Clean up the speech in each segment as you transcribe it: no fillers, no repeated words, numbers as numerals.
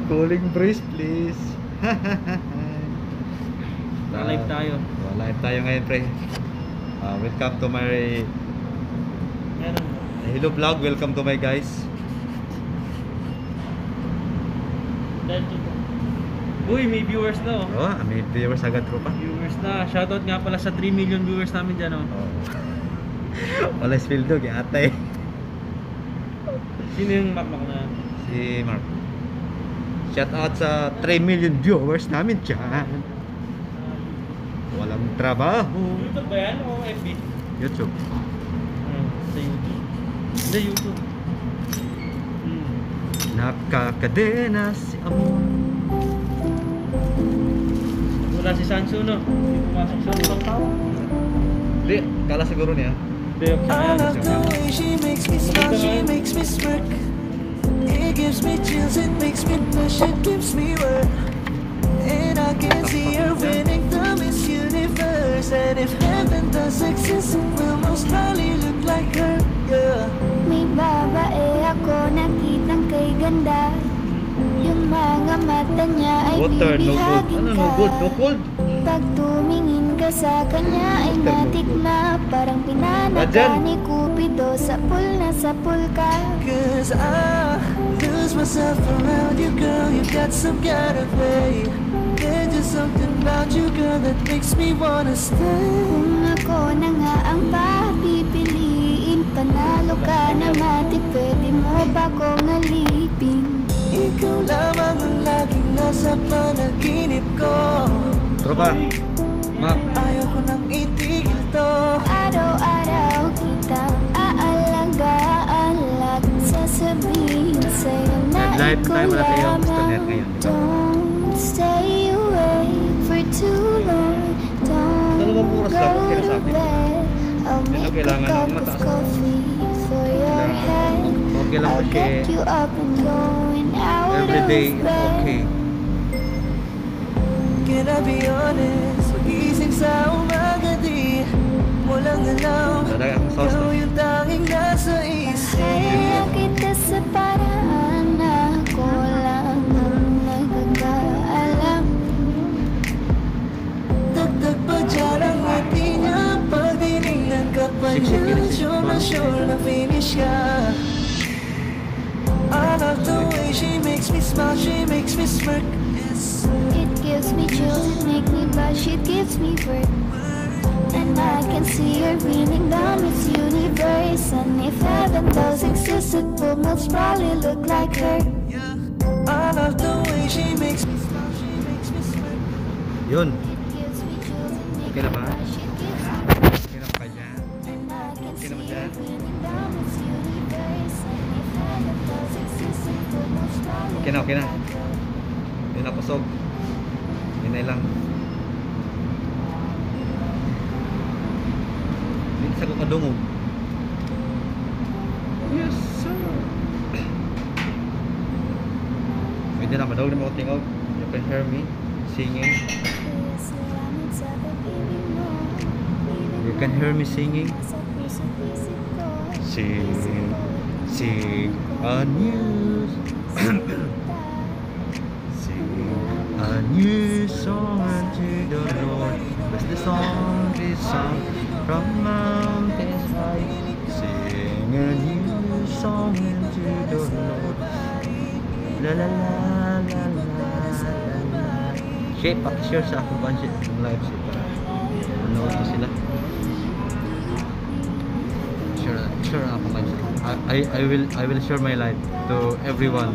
Cooling breeze, please. Live tayo. Live tayo ngayon, pre. Welcome to my hello vlog. Welcome to my guys. Uy, may viewers na oh. Oh, may viewers agad ko pa. Viewers na. Shoutout nga pala sa 3 million viewers namin dyan oh. Wala spildog, atay. Sino yung makmak na? Si Mark. Shout out sa 3 million viewers namin dyan. Walang trabaho. YouTube ba yan o FB? YouTube. Sa YouTube. Hindi, YouTube. Nakakadena si amor. Wala si Sansu no? Hindi pumasok sa ibang tao. Hindi, kala siguro niya. Hindi, I love the way she makes me smile, she makes me smirk. It gives me chills, it makes me blush, it gives me work. And I can see her winning the Miss Universe. And if heaven does exist, it will most likely look like her, yeah. May babae ako nakitang kay ganda. Yung mga mata niya ay Water, no cold. bibihagin Ano, ka. no good, no cold? Pag tumingin ka sa kanya ay matik na. Parang pinanaka ni Cupido. Sapul na sapul ka. Cause I lose myself around you, girl. You got some kind of way. There's just something about you, girl, that makes me wanna stay. Kung ako na nga ang papipiliin, panalo ka na mati, pwede mo ba kong alipin? Ikaw lamang ang laging nasa panaginip ko. Tropa, Mac. Ayoko nang itigil to. Araw-araw kitang aalagaan, laging sasabihin sa'yo na Live ikaw tayo, wala tayong lamang. internet ngayon, di ba? Don't stay away for too long. Dalawang Don't oras go lang, to kinasabi. bed. I'll Hindi na make a kailangan cup ng of mataas. coffee for your head. Okay lang I'll kasi get you up and going out everyday of is bed. okay. Can I be honest? Pagising sa umaga di mo lang alam. Dadagan ang sauce Ikaw na. yung tanging nasa isip. Kaya kita sa paraan na ako lang ang nagkakaalam. Dagdag pa dyan ang ngiti niya. Pag dinignan ka pa niya, sure na sure na finish ka. I love the way she makes me smile, she makes me smirk. It gives me chills, it makes me blush, it gives me work. And I can see her beaming down Miss Universe. And if heaven does exist, it will most probably look like her. I love the way she makes me smile, she makes me smirk. Yun. It gives me chills, it makes Okay na me ba? blush, it gives me Okay na pa dyan. And I can Okay see naman her dyan. beaming down Miss Universe. And if heaven does exist, it will most probably Okay na, okay na. look like her. Yun na pasog. Yun na lang. Hindi sa kakadungog. Yes, sir. Pwede na, madawag na mga tingog. You can hear me singing. You can hear me singing. Sing, sing a new sing a new song unto the Lord. As the song is sung from mountains high. Sing a new song unto the Lord. La la la la la la. Share, pakishare sa akong budget ng live show para manood ko sila. Share ako live. I will share my life to everyone.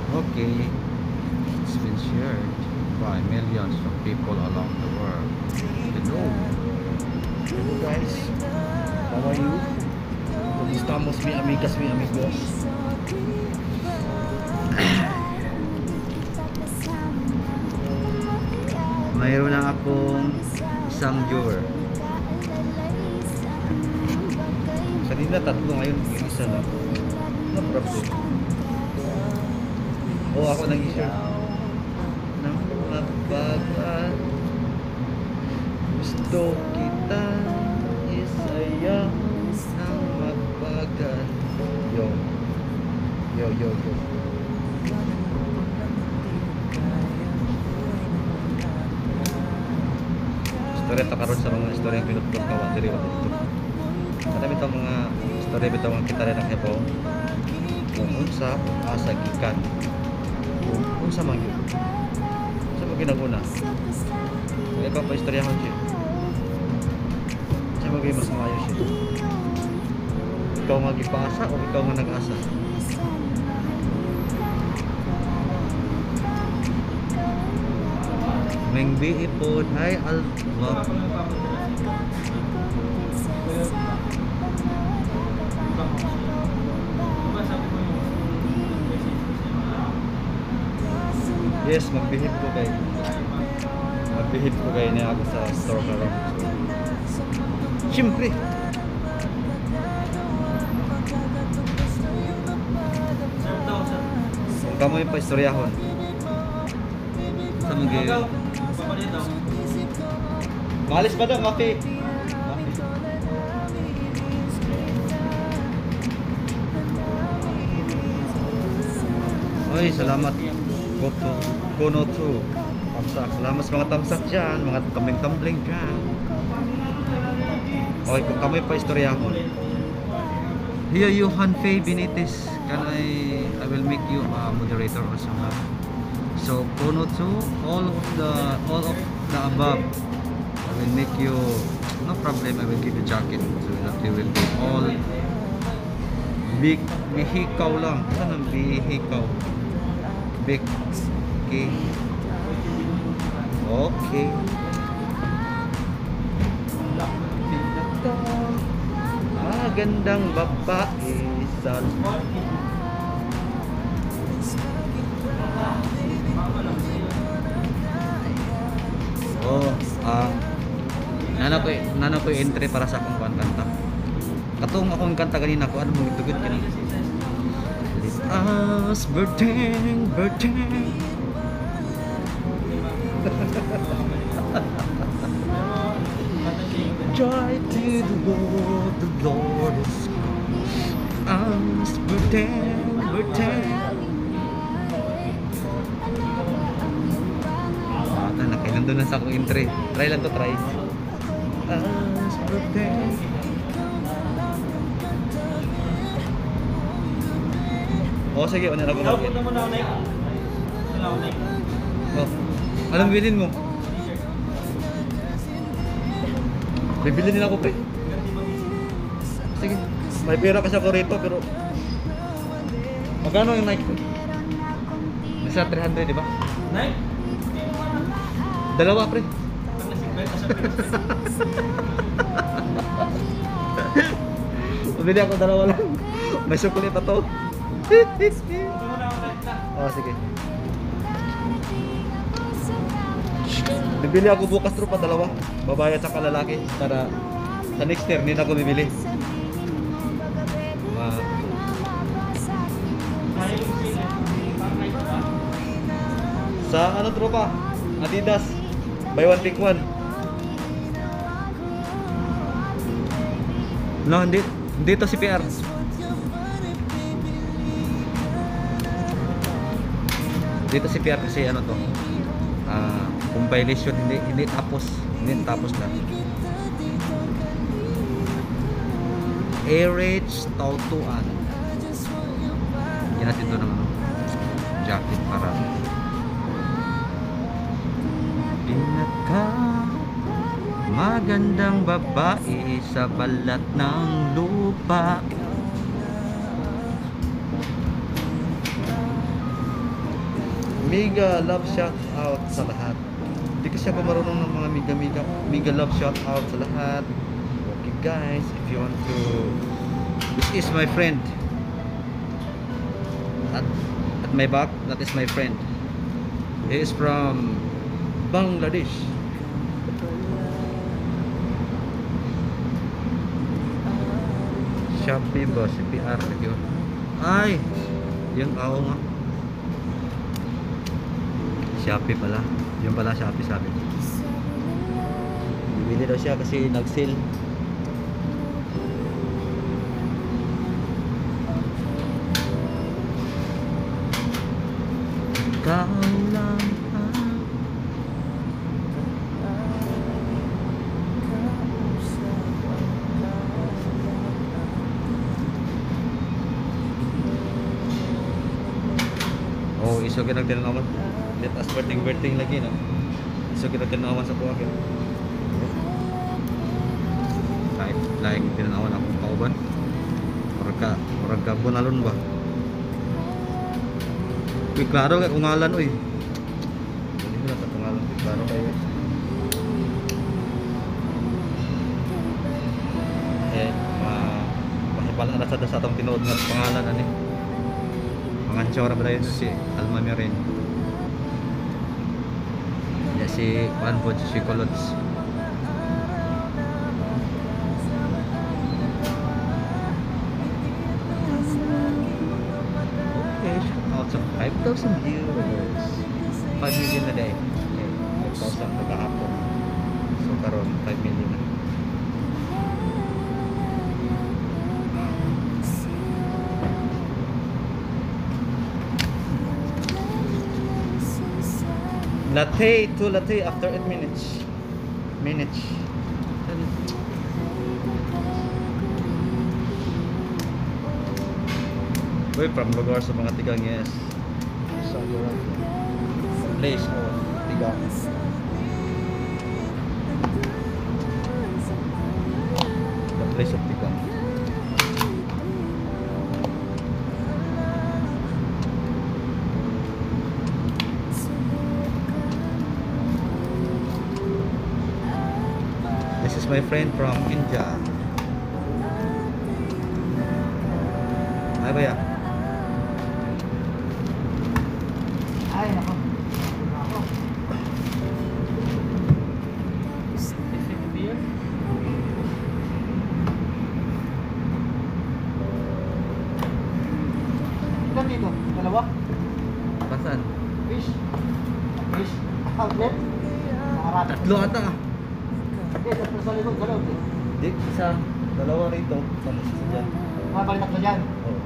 Okay, it's been shared by millions of people around the world. Hello. Hello guys. How are you? ¿Cómo estamos, mi amigas, mi amigos? akong isang viewer. Kanina tatlo, ngayon isa lang. No problem. Oh, ako nag-i-share. Nang magbagat, gusto kita isaya nang magbagat. Yo. Yo, yo, yo. Story ta karon sa mga istorya yang pinutulog kawa diri wa dito. Kadami ta mga istorya bitaw nga kita rin ang hepo. Kung unsa asa gikan. Kung unsa man gyud. Sa mga ginaguna. Ikaw pa istoryahon siya. Sa mga mas maayo siya. Ikaw nga gipaasa o ikaw nga nag-asa? Meng biipod ay alwa. Yes, magbihip ko kay niya ako sa store karon. Siyempre. Kung kamoy pa istoryahon. Sa mga Malis ba daw, Mafi? Oy, salamat. Kono 2. Tamsak. Salamat sa mga tamsak dyan. Mga tumbling-tumbling dyan. Okay, kung kamoy pa istoryahon. Here, Johan Faye Benitez. I will make you a moderator also. So, Kono 2, all of the above. I will make you, no problem, I will give you jacket so that you will be all big, bihikaw lang. Saan ang bihikaw? Big, okay. Okay. Magandang babae sa nana ko entry para sa akong kanta. Katong akong kanta ganina ko ano mo gitugod kini. Let us burden. Joy to the Lord is us burden. Nandun na sa akong entry. Try lang to, try. Oh, sige, ano na ako mag-in. Oh, anong bilhin mo? Bibili din ako, pre. Sige, may pera kasi ako rito, pero magkano yung Nike? Nasa 300, di ba? Nike? Dalawa, pre. Bumili ako dalawa lang. May sukulit pa to. Oh, sige. Bibili ako bukas pa dalawa. Babayad sa kalalaki para sa next year hindi na ako bibili. Sa ano tropa? Adidas. Buy one take one. No, hindi to si PR. Dito si PR kasi ano to? Compilation hindi tapos na. Airage Tautuan. Yan natin to ng ano, jacket para pinaka magandang babae sa balat ng lupa. Mega love shout out sa lahat. Hindi kasi ako marunong ng mga mega love shout out sa lahat. Okay guys, if you want to, this is my friend at my back, that is my friend. He is from Bangladesh. Shopee ba? CPR yun. Ay! Yun, oo nga. Shopee pala. Yun pala Shopee sabi. Bibili daw siya kasi nag-sale. Ikaw lang ang oh, iso kita tinanawan. Let us berting lagi no. Iso kita tinanawan sa kuha kaya. Laing tinanawan akong kauban. Murag ka bunalon ba? Uy, klaro kay kungalan uy. Hindi ko na sa kungalan, klaro kayo. Eh, pala na sa atong tinuod nga pangalan ani. Pangantsura ba yun si Alma Mirin. Ya si Juan po si Colots. Okay, out of 5,000 viewers. 5 million na day. Okay, 5,000 na kahapon. So karon 5 million na. Latte, 2 latte after 8 minutes. Uy, from lugar sa mga tigang, yes. Sa place o tigang. The place of tigang. This is my friend from India. Ay, kuya. Ay, nako. Beer? Ilan dito? Dalawa? Pasan? Fish? Outlet? Nakarami. Tatlo ata ah. Hindi, tatlo sa likod, sa loob eh. Di, isa. Dalawa rito. Sama sa dyan. Mga balik tatlo dyan. Oo.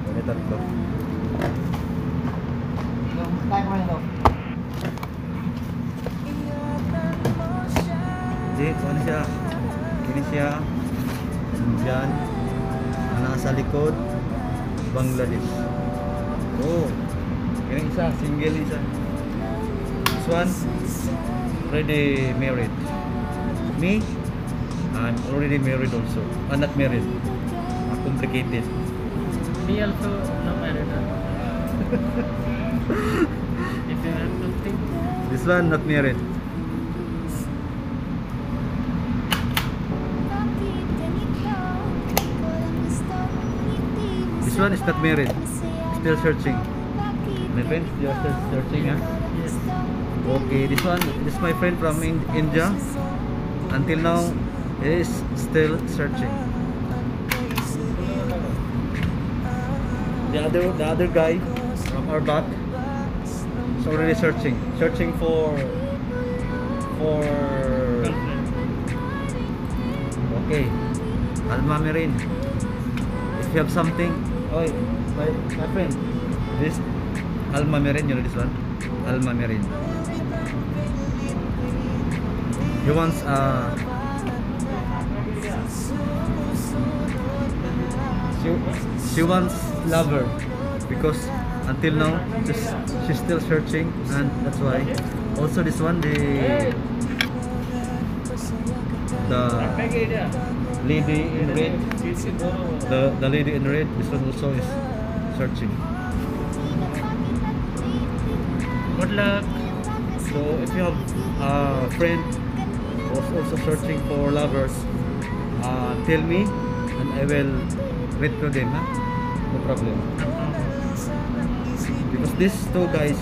Wala tatlo. Yung time mo nito. Di, ano siya? Kini siya. Dyan. Ang nasa likod. Bangladesh. Oh. Kini isa. Single isa. This one. Already married. Me? I'm already married also. I'm not married. Complicated. Me also not married. If you have something. This one not married. This one is not married. Still searching. My friends, you are still searching, huh? Yes. Okay, this is my friend from India. Until now, he is still searching. The other guy from our back is already searching for. Okay, Alma Mirin. If you have something, oh, my friend, this Alma Mirin, you know this one, Alma Mirin. He wants she wants lover because until now she's still searching, and that's why also this one the lady in red, the lady in red, this one also is searching. Good luck. So if you have a friend who's also searching for lovers, tell me and I will read to them, huh? No problem. Because these two guys,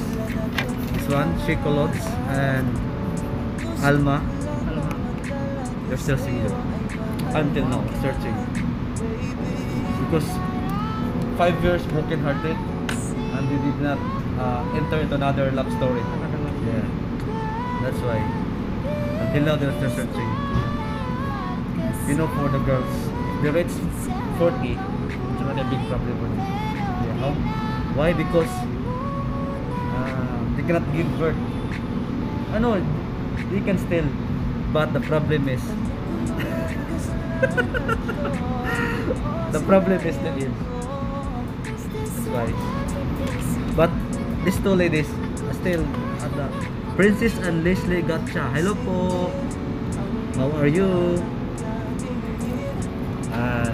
this one, Shikolots and Alma, they're still single until now, searching. Because 5 years broken hearted and they did not enter into another love story. Yeah, that's why until now they're still searching. You know, for the girls, if they reach 40, it's already a big problem for them. Yeah, how? Why? Because they cannot give birth. I know they can still, but the problem is the problem is the age. That's why. But these two ladies are still at the Princess and Leslie Gotcha. Hello po. How are you? And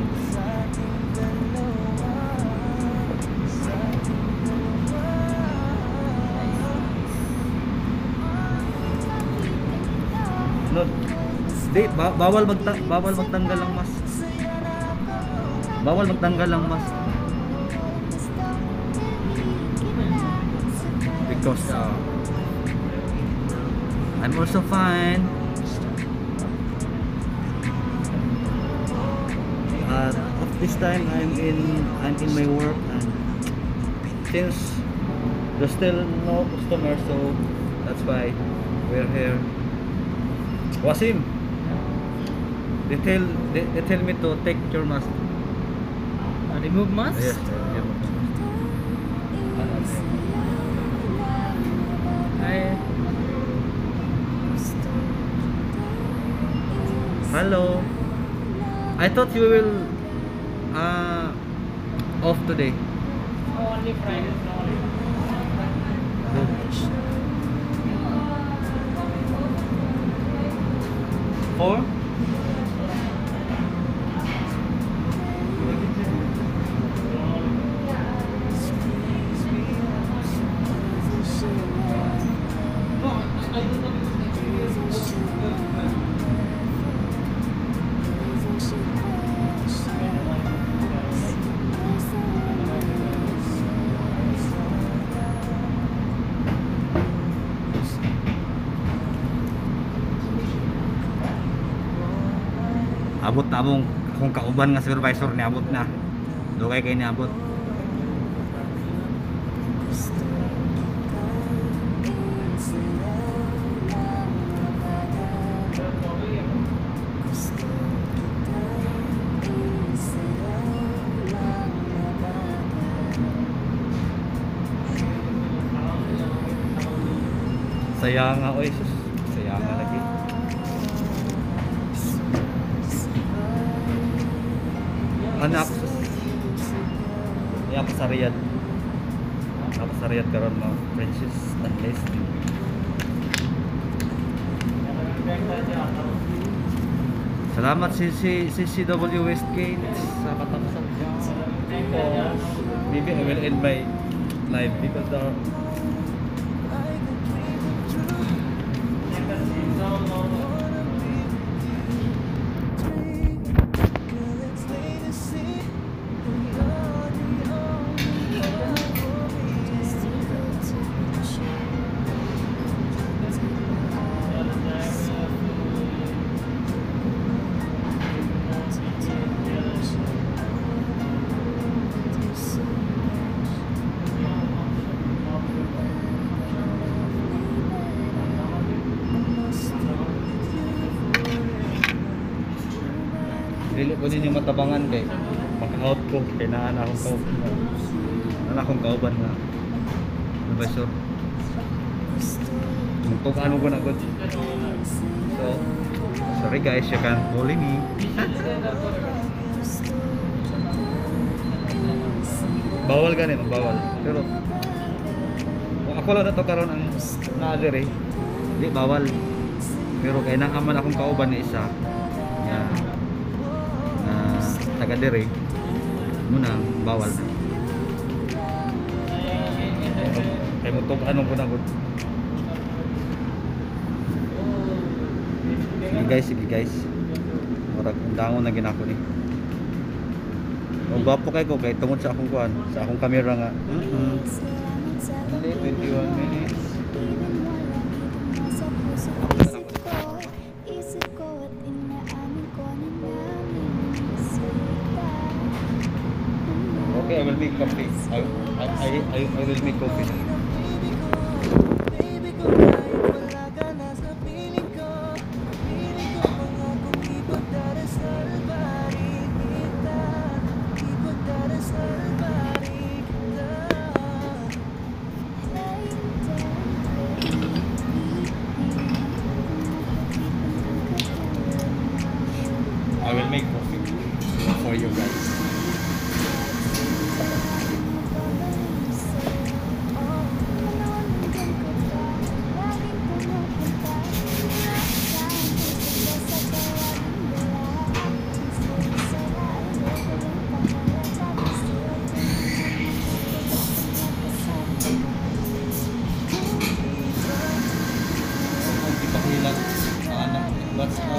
no, bawal magtanggal ng mask. Bawal magtanggal ng mask. Because I'm also fine. At this time I'm in my work, and since there's still no customer, so that's why we're here. Wasim, they tell me to take your mask. Remove mask? Yes. Hello. I thought you will off today. Only Friday. Four? Abot na among akong kauban nga supervisor ni abot na. Dugay kay ni abot. Sayang nga oy, sus. Sayang nga lagi. Anak ya ako sa Riyadh. Ako sa Riyadh karon mga Princess and Leslie. Salamat si CCW Westgate sa katapsan. Maybe I will end my live because the dili ko din yung matabangan kay maka-out ko kay naan akong kauban nga supervisor. Magtukaan ko na good. So sorry guys, you can bully me. Bawal ganun, bawal. Pero kung ako lang na to karon ang naader di bawal. Pero kay naaman akong kauban ni isa nga taga dire muna bawal na kay mo tog anong kuna gud. Sige guys murag dangon na ginako ni gwapo kay ko kay tungod sa akong kuan sa akong camera nga 21 minutes. will make coffee. I will make coffee. Baby ko kahit wala ka na sa piling ko. Piling ko pangakong ipagdarasal balik kita. Ipagdarasal balik kita. I will make coffee for you guys. Ipakilang anak basta.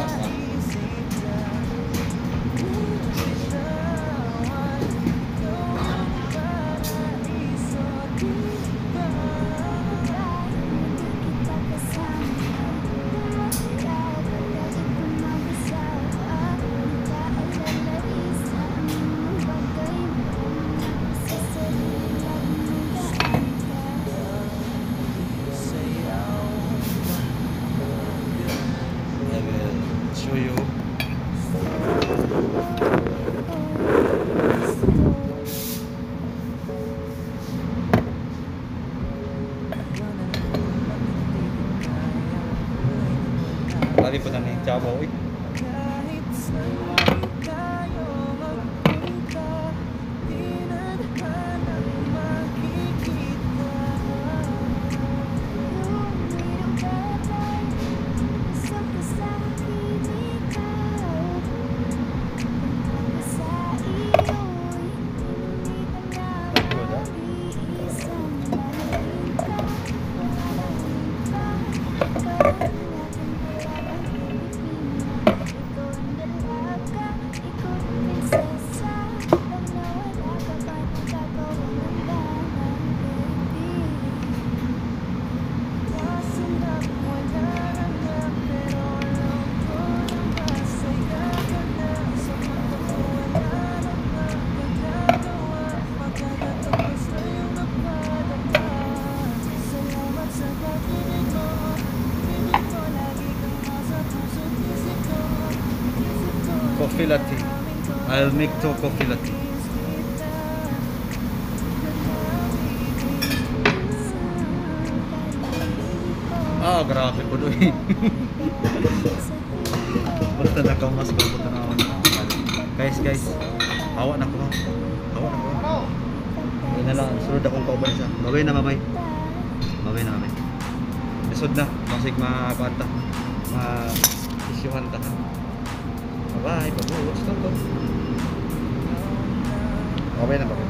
I will show you. Tadi po na yung Chabo. Kahit saan tayo magpunta, di nadhanang makikita. Coffee latte. I'll make 2 coffee latte. Ah, grabe po doon. Basta nakamas ko po na ako. Guys, hawa na ko. Hawa na ko. Ayun na lang, sunod akong kauban siya. Babay na mamay. Babay na mamay. Isod na, masig mapanta. Ma-isyuhan ta. Bye-bye, babuhos na to. Babay na babay.